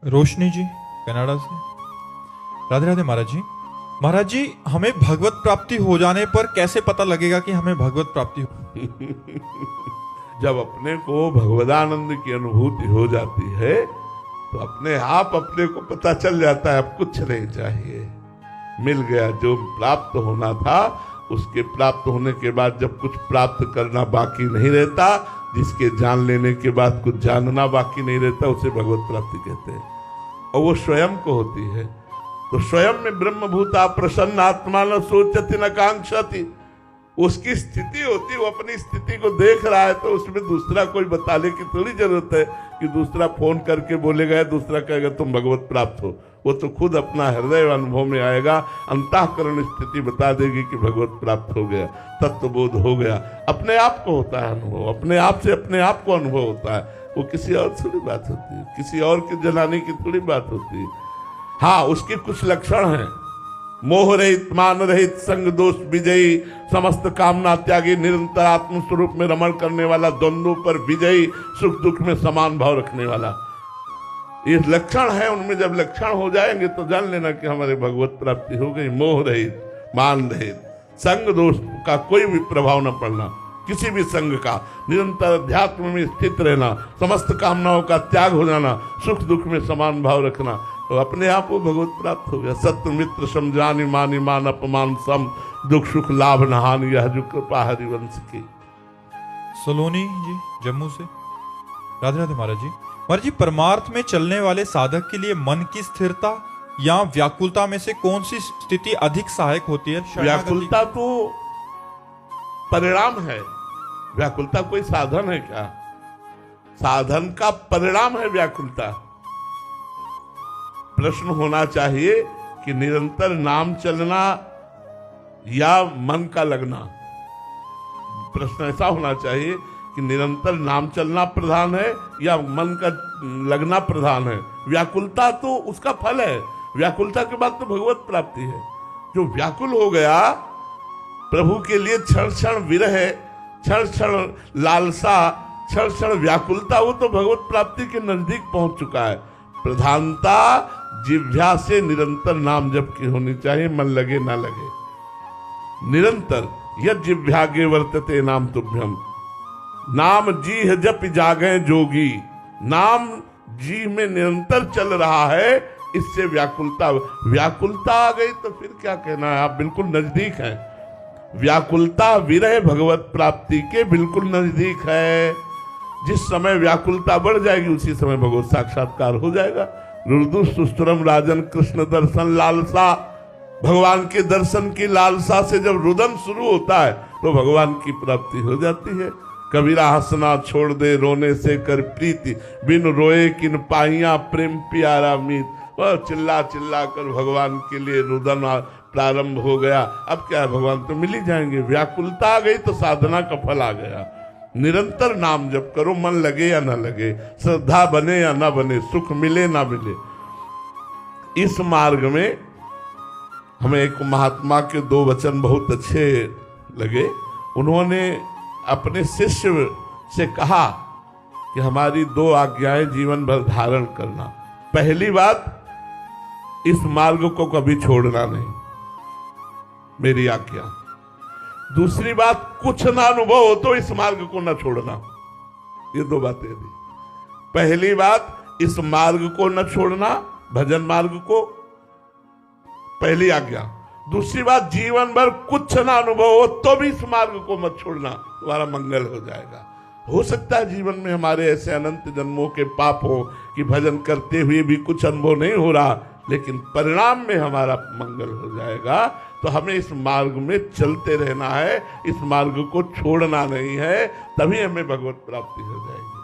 रोशनी जी Canada से। राधे राधे महाराज जी। महाराज जी, हमें भगवत प्राप्ति हो जाने पर कैसे पता लगेगा कि हमें भगवत प्राप्ति हो? जब अपने को भगवदानंद की अनुभूति हो जाती है तो अपने आप अपने को पता चल जाता है अब कुछ नहीं चाहिए, मिल गया जो प्राप्त होना था। उसके प्राप्त होने के बाद जब कुछ प्राप्त करना बाकी नहीं रहता, जिसके जान लेने के बाद कुछ जानना बाकी नहीं रहता, उसे भगवत प्राप्ति कहते हैं। और वो स्वयं को होती है। तो स्वयं में ब्रह्मभूता प्रसन्न आत्मा न सोचती न कांक्षति, उसकी स्थिति होती, वो अपनी स्थिति को देख रहा है तो उसमें दूसरा कोई बताने की थोड़ी जरूरत है कि दूसरा फोन करके बोलेगा, दूसरा कहेगा तुम भगवत प्राप्त हो। वो तो खुद अपना हृदय अनुभव में आएगा, अंतःकरण स्थिति बता देगी कि भगवत प्राप्त हो गया, तत्वबोध हो गया। अपने आप को होता है अनुभव, अपने आप से अपने आप को अनुभव होता है। वो किसी और से थोड़ी बात होती है, किसी और के जलाने की थोड़ी बात होती है। हाँ, उसके कुछ लक्षण हैं। मोह रहित, मान रहित, संग दोष विजयी, समस्त कामना त्यागी, निरंतर आत्म स्वरूप में रमण करने वाला, द्वंद्वों पर विजयी, सुख दुख में समान भाव रखने वाला। ये लक्षण है। उनमें जब लक्षण हो जाएंगे तो जान लेना कि हमारे भगवत प्राप्ति हो गई। मोह रहित, मान रहित, संग दोष का कोई भी प्रभाव न पड़ना, किसी भी संग का, निरंतर अध्यात्म में स्थित रहना, समस्त कामनाओं का त्याग हो जाना, सुख दुख में समान भाव रखना, तो अपने आप वो भगवत प्राप्त हो गया। सत्य मित्र समझानी मानी मान अपमान सम, दुख सुख लाभ नहानी, यह जो कृपा हरिवंश की। सलोनी जी जम्मू से। राधे राधे महाराज जी। महाराज जी, परमार्थ में चलने वाले साधक के लिए मन की स्थिरता या व्याकुलता में से कौन सी स्थिति अधिक सहायक होती है? व्याकुलता तो परिणाम है, व्याकुलता कोई साधन है क्या? साधन का परिणाम है व्याकुलता। प्रश्न होना चाहिए कि निरंतर नाम चलना या मन का लगना। प्रश्न ऐसा होना चाहिए कि निरंतर नाम चलना प्रधान है या मन का लगना प्रधान है। व्याकुलता तो उसका फल है। व्याकुलता के बाद तो भगवत प्राप्ति है। जो व्याकुल हो गया प्रभु के लिए, क्षण क्षण विरह, क्षण क्षण लालसा, क्षण क्षण व्याकुलता, वो तो भगवत प्राप्ति के नजदीक पहुंच चुका है। प्रधानता जिह्वा से निरंतर नाम जप की होनी चाहिए, मन लगे ना लगे। निरंतर यद जिह्वागे वर्तते नाम तुभ्यम, नाम जी जप जागे जोगी। नाम जी में निरंतर चल रहा है, इससे व्याकुलता आ गई तो फिर क्या कहना है, आप बिल्कुल नजदीक हैं। व्याकुलता विरह भगवत प्राप्ति के बिल्कुल नजदीक है। जिस समय व्याकुलता बढ़ जाएगी उसी समय भगवत साक्षात्कार हो जाएगा। रुदु सुस्तरम राजन कृष्ण दर्शन लालसा, भगवान के दर्शन की लालसा से जब रुदन शुरू होता है तो भगवान की प्राप्ति हो जाती है। कबीरा हंसना छोड़ दे रोने से कर प्रीति, बिन रोए किन पाइया प्रेम प्यारा मीत। वह चिल्ला चिल्ला कर भगवान के लिए रुदन प्रारंभ हो गया। अब क्या है, भगवान तो मिल ही जाएंगे। व्याकुलता आ गई तो साधना का फल आ गया। निरंतर नाम जप करो, मन लगे या ना लगे, श्रद्धा बने या ना बने, सुख मिले ना मिले। इस मार्ग में हमें एक महात्मा के दो वचन बहुत अच्छे लगे। उन्होंने अपने शिष्य से कहा कि हमारी दो आज्ञाएं जीवन भर धारण करना। पहली बात, इस मार्ग को कभी छोड़ना नहीं, मेरी आज्ञा। दूसरी बात, कुछ ना अनुभव हो तो इस मार्ग को ना छोड़ना। ये दो बातें थी। पहली बात, इस मार्ग को न छोड़ना, भजन मार्ग को, पहली आज्ञा। दूसरी बात, जीवन भर कुछ ना अनुभव हो तो भी इस मार्ग को मत छोड़ना, तुम्हारा मंगल हो जाएगा। हो सकता है जीवन में हमारे ऐसे अनंत जन्मों के पाप हो कि भजन करते हुए भी कुछ अनुभव नहीं हो रहा, लेकिन परिणाम में हमारा मंगल हो जाएगा। तो हमें इस मार्ग में चलते रहना है, इस मार्ग को छोड़ना नहीं है, तभी हमें भगवत प्राप्ति हो जाएगी।